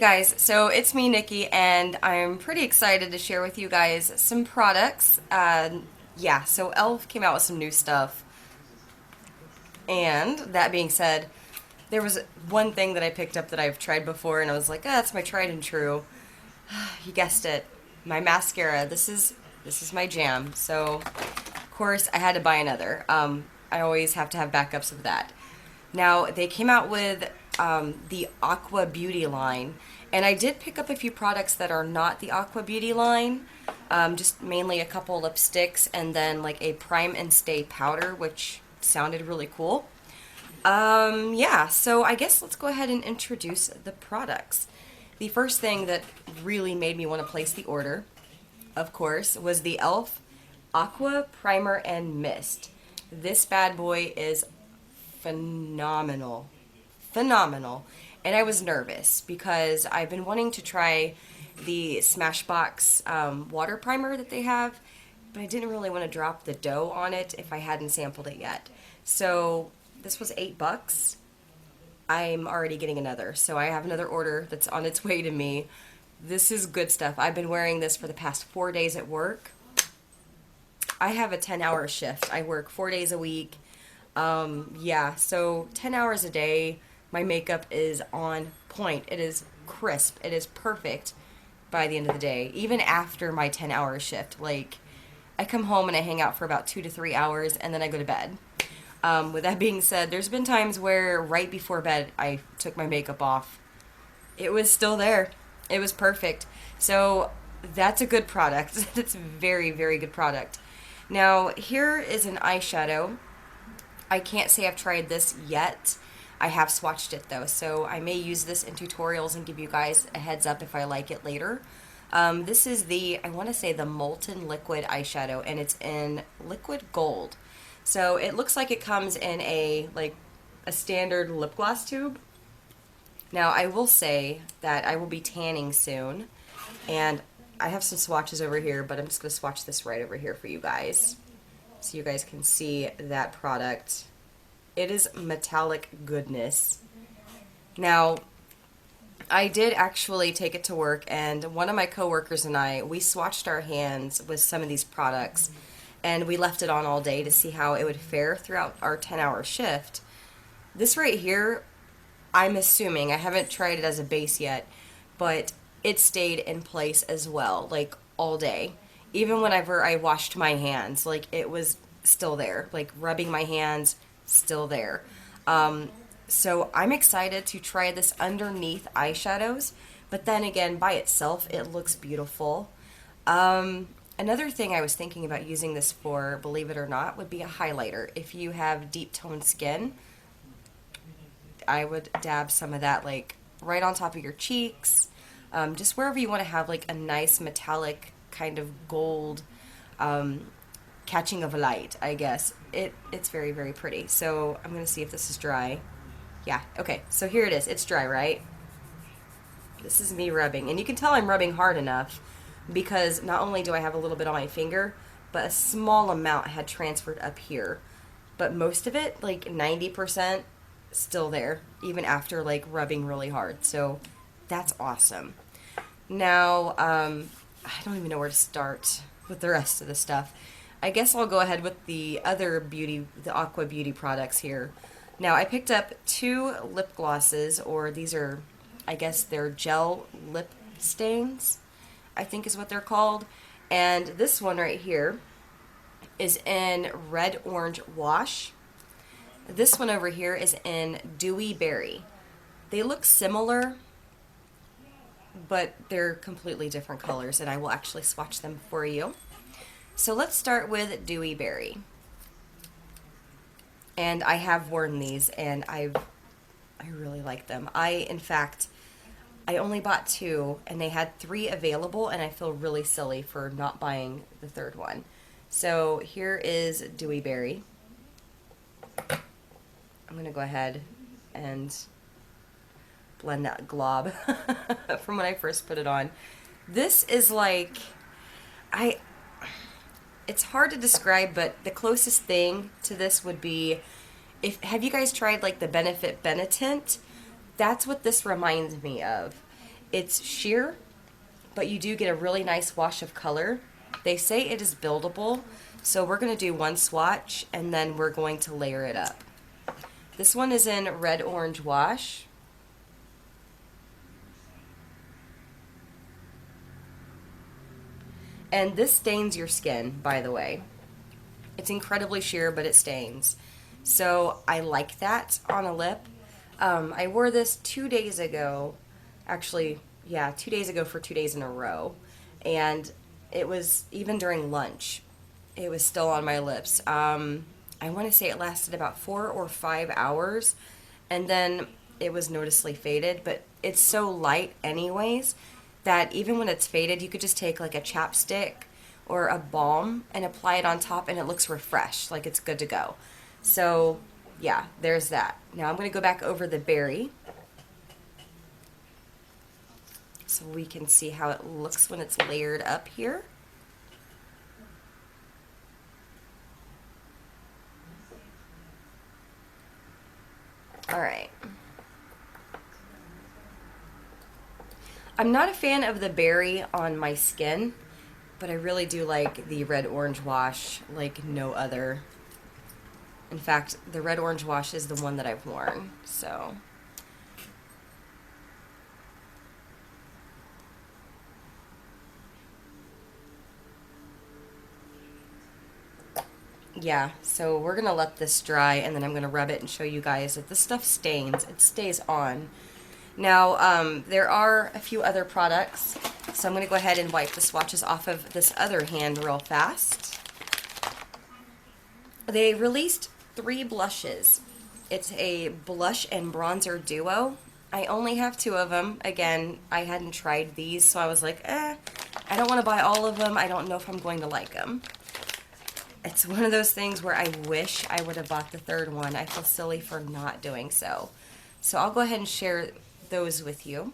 guys, so it's me, Nikki, and I'm pretty excited to share with you guys some products. Yeah, so e.l.f. came out with some new stuff, and that being said, there was one thing that I picked up that I've tried before, and I was like, ah, that's my tried and true. You guessed it, my mascara. This is my jam. So, of course, I had to buy another. I always have to have backups of that. Now, they came out with the Aqua Beauty line, and I did pick up a few products that are not the Aqua Beauty line, just mainly a couple lipsticks and then like a Prime and Stay powder, which sounded really cool. Yeah, so I guess let's go ahead and introduce the products. The first thing that really made me want to place the order, of course, was the e.l.f. Aqua Primer and Mist. This bad boy is phenomenal. Phenomenal. And I was nervous because I've been wanting to try the Smashbox water primer that they have, but I didn't really want to drop the dough on it if I hadn't sampled it yet. So this was $8. I'm already getting another. So I have another order that's on its way to me. This is good stuff. I've been wearing this for the past 4 days at work. I have a 10-hour shift. I work 4 days a week. Yeah, so 10 hours a day. My makeup is on point. It is crisp. It is perfect by the end of the day. Even after my 10-hour shift. Like, I come home and I hang out for about 2 to 3 hours and then I go to bed. With that being said, there's been times where right before bed I took my makeup off. It was still there. It was perfect. So that's a good product. That's a very, very good product. Now, here is an eyeshadow. I can't say I've tried this yet. I have swatched it though, so I may use this in tutorials and give you guys a heads up if I like it later. This is I want to say the Molten liquid eyeshadow, and it's in liquid gold. So it looks like it comes in a standard lip gloss tube. Now I will say that I will be tanning soon, and I have some swatches over here, but I'm just going to swatch this right over here for you guys so you guys can see that product. It is metallic goodness. Now, I did actually take it to work, and one of my coworkers and I, we swatched our hands with some of these products, and we left it on all day to see how it would fare throughout our 10-hour shift. This right here, I'm assuming, I haven't tried it as a base yet, but it stayed in place as well, like all day. Even whenever I washed my hands, like it was still there, like rubbing my hands, still there. So I'm excited to try this underneath eyeshadows, but then again, by itself, it looks beautiful. Another thing I was thinking about using this for, believe it or not, would be a highlighter. If you have deep toned skin, I would dab some of that like right on top of your cheeks, just wherever you want to have like a nice metallic kind of gold catching of light, I guess. It's very, very pretty. So I'm going to see if this is dry. Yeah, okay, so here it is. It's dry, right? This is me rubbing. And you can tell I'm rubbing hard enough because not only do I have a little bit on my finger, but a small amount had transferred up here. But most of it, like 90%, still there, even after like rubbing really hard. So that's awesome. Now, I don't even know where to start with the rest of the stuff. I guess I'll go ahead with the other beauty, the Aqua Beauty products here. Now, I picked up 2 lip glosses, or these are, I guess they're gel lip stains, I think is what they're called. And this one right here is in Red Orange Wash. This one over here is in Dewy Berry. They look similar, but they're completely different colors, and I will actually swatch them for you. So let's start with Dewy Berry. And I have worn these, and I really like them. In fact, I only bought 2, and they had 3 available, and I feel really silly for not buying the third one. So here is Dewy Berry. I'm going to go ahead and blend that glob from when I first put it on. This is like, it's hard to describe, but the closest thing to this would be, have you guys tried like the Benefit Benetint? That's what this reminds me of. It's sheer, but you do get a really nice wash of color. They say it is buildable, so we're going to do one swatch and then we're going to layer it up. This one is in Red Orange Wash. And this stains your skin, by the way. It's incredibly sheer, but it stains. So I like that on a lip. I wore this 2 days ago. Actually, yeah, 2 days ago for 2 days in a row. And it was, even during lunch, it was still on my lips. I want to say it lasted about 4 or 5 hours. And then it was noticeably faded. But it's so light anyways that even when it's faded, you could just take like a chapstick or a balm and apply it on top and it looks refreshed, like it's good to go. So yeah, there's that. Now I'm going to go back over the berry so we can see how it looks when it's layered up here. All right. I'm not a fan of the berry on my skin, but I really do like the Red Orange Wash like no other. In fact, the Red Orange Wash is the one that I've worn, so. Yeah, so we're going to let this dry and then I'm going to rub it and show you guys that this stuff stains. It stays on. Now, there are a few other products, so I'm going to go ahead and wipe the swatches off of this other hand real fast. They released 3 blushes. It's a blush and bronzer duo. I only have 2 of them. Again, I hadn't tried these, so I was like, I don't want to buy all of them. I don't know if I'm going to like them. It's one of those things where I wish I would have bought the 3rd one. I feel silly for not doing so. So I'll go ahead and share those with you.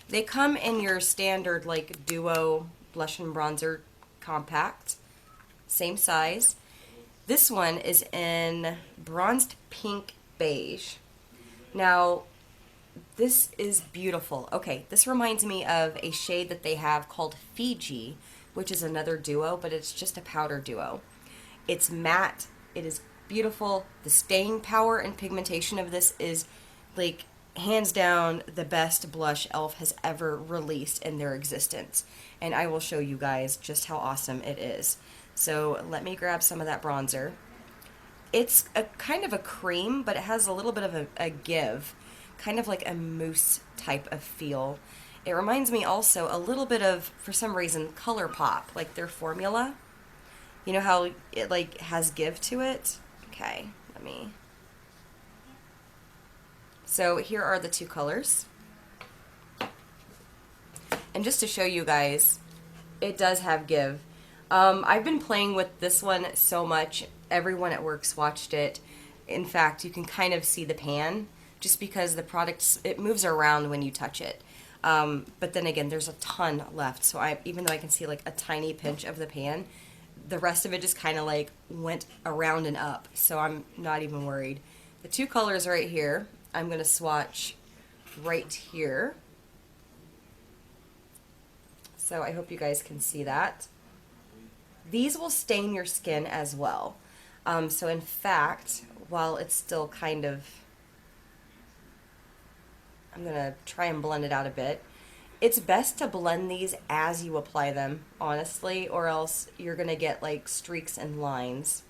They come in your standard like duo blush and bronzer compact, same size. This one is in bronzed pink beige. Now this is beautiful. Okay, this reminds me of a shade that they have called Fiji, which is another duo, but it's just a powder duo. It's matte, it is beautiful. The staying power and pigmentation of this is like hands down the best blush e.l.f. has ever released in their existence. And I will show you guys just how awesome it is. So let me grab some of that bronzer. It's a kind of a cream, but it has a little bit of a give, kind of like a mousse type of feel. It reminds me also a little bit of, for some reason, ColourPop, like their formula. You know how it like has give to it? Okay, let me. So here are the 2 colors. And just to show you guys, it does have give. I've been playing with this one so much. Everyone at work swatched it. In fact, you can kind of see the pan just because the product, it moves around when you touch it. But then again, there's a ton left. So even though I can see like a tiny pinch of the pan, the rest of it just kind of like went around and up. So I'm not even worried. The 2 colors right here, I'm going to swatch right here. So I hope you guys can see that. These will stain your skin as well. So in fact, while it's still kind of, I'm going to try and blend it out a bit. It's best to blend these as you apply them, honestly, or else you're going to get like streaks and lines.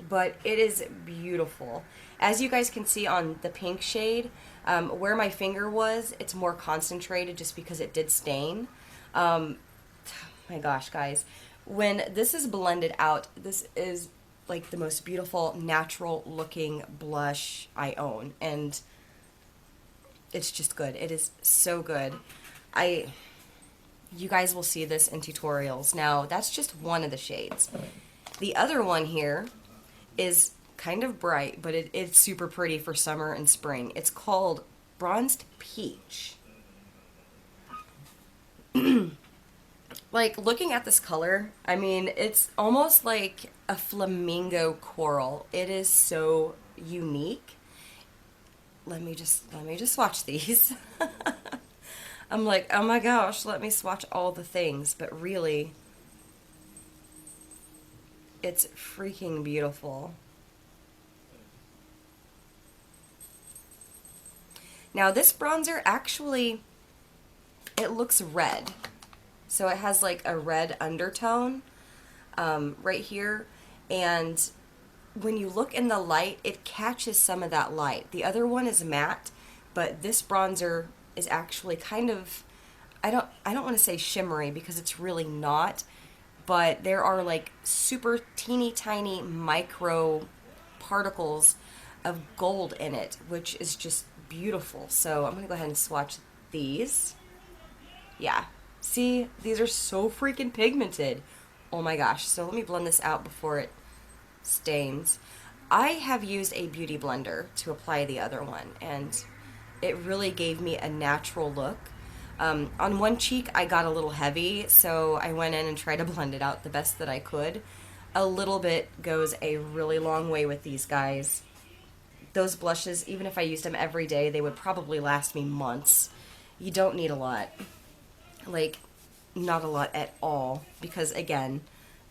But it is beautiful. As you guys can see on the pink shade, where my finger was, it's more concentrated just because it did stain. My gosh, guys. When this is blended out, this is like the most beautiful, natural looking blush I own. And it's just good. It is so good. You guys will see this in tutorials. Now, that's just one of the shades. The other one here is kind of bright, but it's super pretty for summer and spring. It's called Bronzed Peach. Like, looking at this color, I mean, it's almost like a flamingo coral. It is so unique. let me just swatch these. I'm like, oh my gosh, let me swatch all the things, but really, it's freaking beautiful. Now this bronzer actually, it looks red. So it has like a red undertone right here. And when you look in the light, it catches some of that light. The other one is matte, but this bronzer is actually kind of, I don't want to say shimmery because it's really not, but there are like super teeny tiny micro particles of gold in it, which is just beautiful. So I'm going to go ahead and swatch these. Yeah. See, these are so freaking pigmented. Oh my gosh. So let me blend this out before it stains. I have used a beauty blender to apply the other one, and it really gave me a natural look. On one cheek, I got a little heavy, so I went in and tried to blend it out the best that I could. A little bit goes a really long way with these guys. Those blushes, even if I used them every day, they would probably last me months. You don't need a lot. Like, not a lot at all, because again,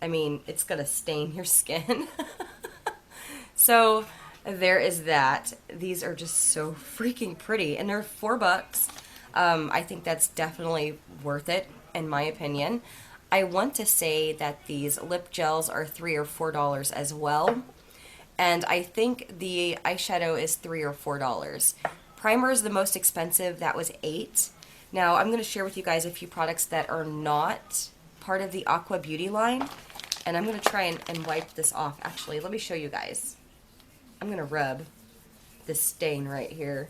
I mean, it's gonna stain your skin. So there is that. These are just so freaking pretty, and they're $4. I think that's definitely worth it, in my opinion. I want to say that these lip gels are $3 or $4 as well, and I think the eyeshadow is $3 or $4. Primer is the most expensive. That was $8. Now I'm going to share with you guys a few products that are not part of the Aqua Beauty line, and I'm going to try and wipe this off. Actually, let me show you guys. I'm going to rub this stain right here.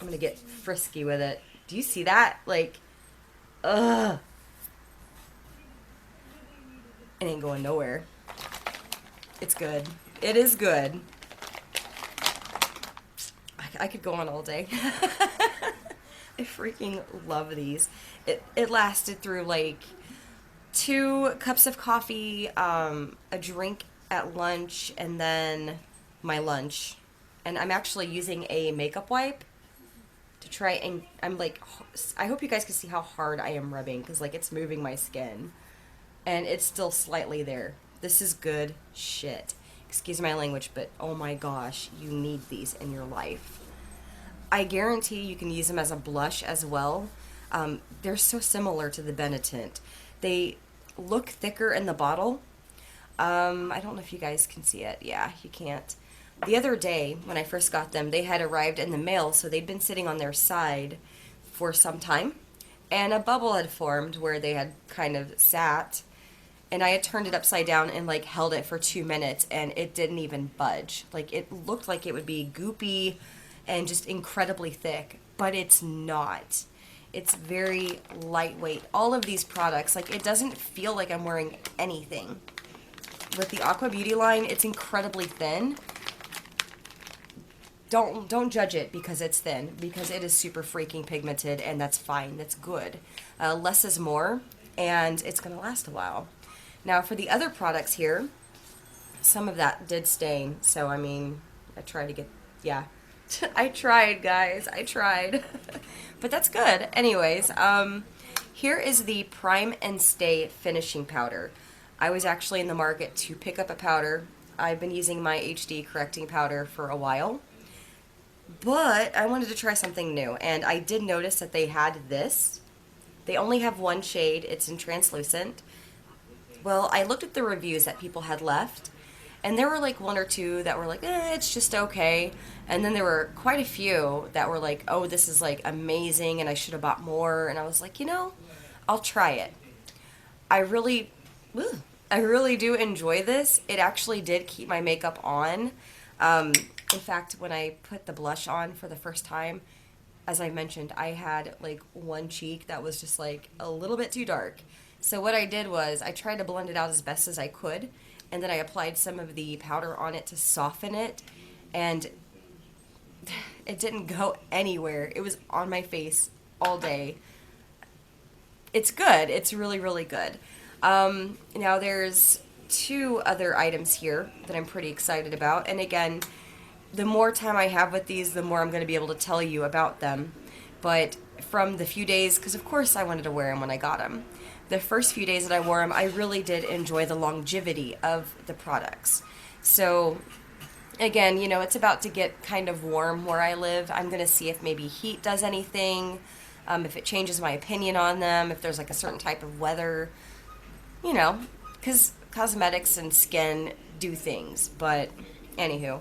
I'm going to get frisky with it. Do you see that? Like, ugh. It ain't going nowhere. It's good. It is good. I could go on all day. I freaking love these. It lasted through like 2 cups of coffee, a drink at lunch, and then my lunch. And I'm actually using a makeup wipe to try, and I'm like, I hope you guys can see how hard I am rubbing, because like it's moving my skin, and it's still slightly there. This is good shit. Excuse my language, but oh my gosh, you need these in your life. I guarantee you can use them as a blush as well. They're so similar to the Benetint. They look thicker in the bottle. I don't know if you guys can see it. Yeah, you can't. The other day, when I first got them, they had arrived in the mail, so they'd been sitting on their side for some time, and a bubble had formed where they had kind of sat, and I had turned it upside down and like held it for 2 minutes, and it didn't even budge. Like, it looked like it would be goopy and just incredibly thick, but it's not. It's very lightweight. All of these products, like, it doesn't feel like I'm wearing anything. With the Aqua Beauty line, it's incredibly thin. Don't judge it because it's thin, because it is super freaking pigmented, and that's fine. That's good. Less is more, and it's going to last a while. Now, for the other products here, some of that did stain, so, I mean, I tried to get, yeah. I tried, guys. I tried. But that's good. Anyways, here is the Prime and Stay Finishing Powder. I was actually in the market to pick up a powder. I've been using my HD correcting powder for a while, but I wanted to try something new, and I did notice that they had this. They only have one shade. It's in translucent. Well, I looked at the reviews that people had left, and there were like 1 or 2 that were like, it's just okay. And then there were quite a few that were like, oh, this is like amazing, and I should have bought more. And I was like, I'll try it. I really do enjoy this. It actually did keep my makeup on. In fact, when I put the blush on for the first time, as I mentioned, I had like one cheek that was just like a little bit too dark. So what I did was I tried to blend it out as best as I could, and then I applied some of the powder on it to soften it, and it didn't go anywhere. It was on my face all day. It's good. It's really, really good. Now there's 2 other items here that I'm pretty excited about, and again, the more time I have with these, the more I'm going to be able to tell you about them. But from the few days, because of course I wanted to wear them when I got them, the first few days that I wore them, I really did enjoy the longevity of the products. So again, you know, it's about to get kind of warm where I live. I'm going to see if maybe heat does anything, if it changes my opinion on them, if there's like a certain type of weather, you know, because cosmetics and skin do things. But anywho,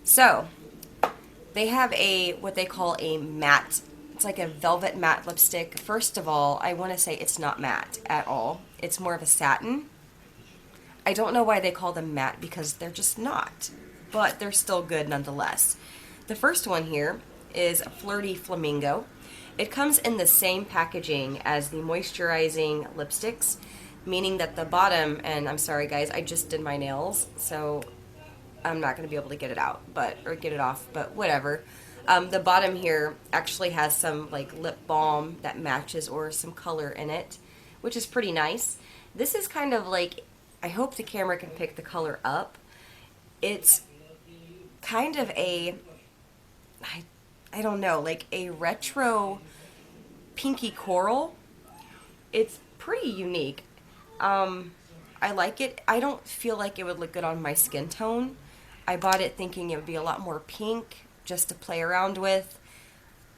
so they have a what they call a matte. It's like a velvet matte lipstick. First of all, I want to say it's not matte at all. It's more of a satin. I don't know why they call them matte because they're just not, but they're still good nonetheless. The first one here is Flirty Flamingo. It comes in the same packaging as the moisturizing lipsticks, meaning that the bottom, and I'm sorry guys, I just did my nails, so I'm not going to be able to get it out, or get it off, but whatever. The bottom here actually has some like lip balm that matches or some color in it, which is pretty nice. This is kind of like, I hope the camera can pick the color up. It's kind of a, I don't know, like a retro pinky coral. It's pretty unique. I like it. I don't feel like it would look good on my skin tone. I bought it thinking it would be a lot more pink just to play around with.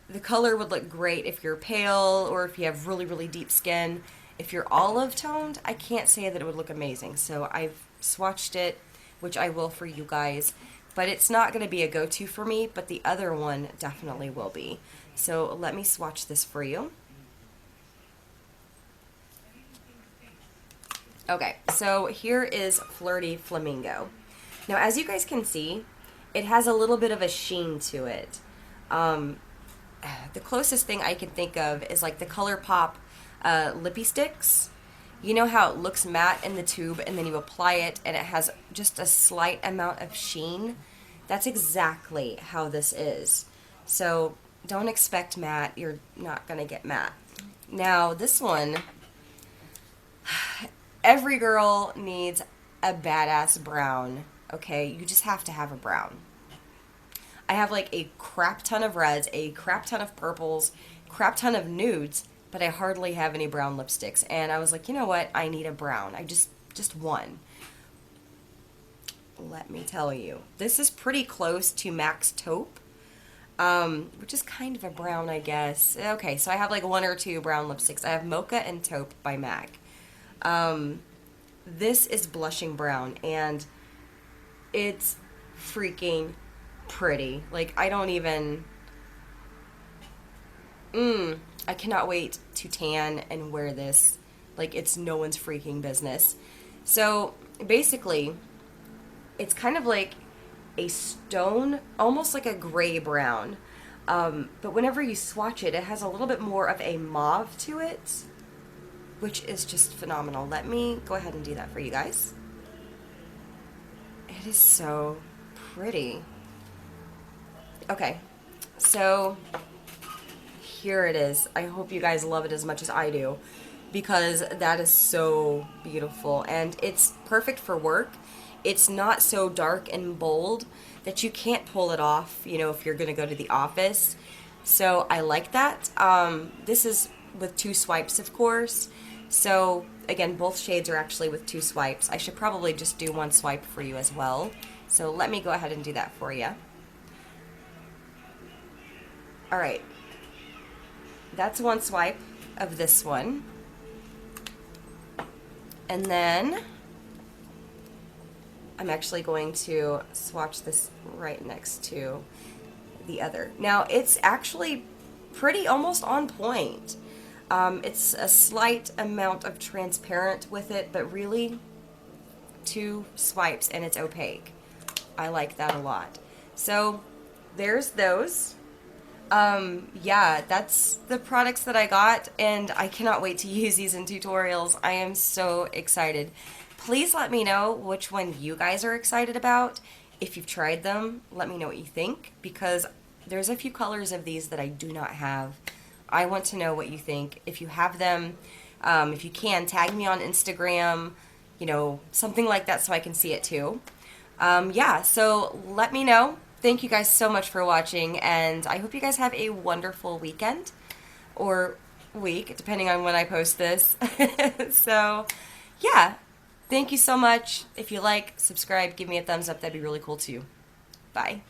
The color would look great if you're pale or if you have really, really deep skin. If you're olive toned, I can't say that it would look amazing. So I've swatched it, which I will for you guys. But it's not going to be a go-to for me, but the other one definitely will be. So let me swatch this for you. Okay, so here is Flirty Flamingo. Now, as you guys can see, it has a little bit of a sheen to it. The closest thing I can think of is like the ColourPop Lippy Sticks. You know how it looks matte in the tube and then you apply it and it has just a slight amount of sheen? That's exactly how this is. So don't expect matte. You're not going to get matte. Now, this one, every girl needs a badass brown. Okay, you just have to have a brown. I have like a crap ton of reds, a crap ton of purples, crap ton of nudes, but I hardly have any brown lipsticks. And I was like, you know what? I need a brown. I just one. Let me tell you, this is pretty close to Max Taupe, which is kind of a brown, I guess. Okay, so I have like one or two brown lipsticks. I have Mocha and Taupe by MAC. This is blushing brown, and it's freaking pretty. Like, I don't even... I cannot wait to tan and wear this. Like, it's no one's freaking business. So, basically, it's kind of like a stone, almost like a gray brown. But whenever you swatch it, it has a little bit more of a mauve to it, which is just phenomenal. Let me go ahead and do that for you guys. It is so pretty. Okay, so here it is. I hope you guys love it as much as I do, because that is so beautiful, and it's perfect for work. It's not so dark and bold that you can't pull it off, you know, if you're going to go to the office. So I like that. This is with 2 swipes, of course. So again, both shades are actually with 2 swipes. I should probably just do 1 swipe for you as well. So let me go ahead and do that for you. All right. That's 1 swipe of this one. And then I'm actually going to swatch this right next to the other. Now, it's actually pretty almost on point. It's a slight amount of transparent with it, but really 2 swipes and it's opaque. I like that a lot. So there's those. Yeah, that's the products that I got, and I cannot wait to use these in tutorials. I am so excited. Please let me know which one you guys are excited about. If you've tried them, let me know what you think, because there's a few colors of these that I do not have. I want to know what you think. If you have them, if you can, tag me on Instagram, you know, something like that so I can see it too. Yeah, so let me know. thank you guys so much for watching, and I hope you guys have a wonderful weekend or week, depending on when I post this. So, yeah, thank you so much. If you like, subscribe, give me a thumbs up. That'd be really cool too. Bye.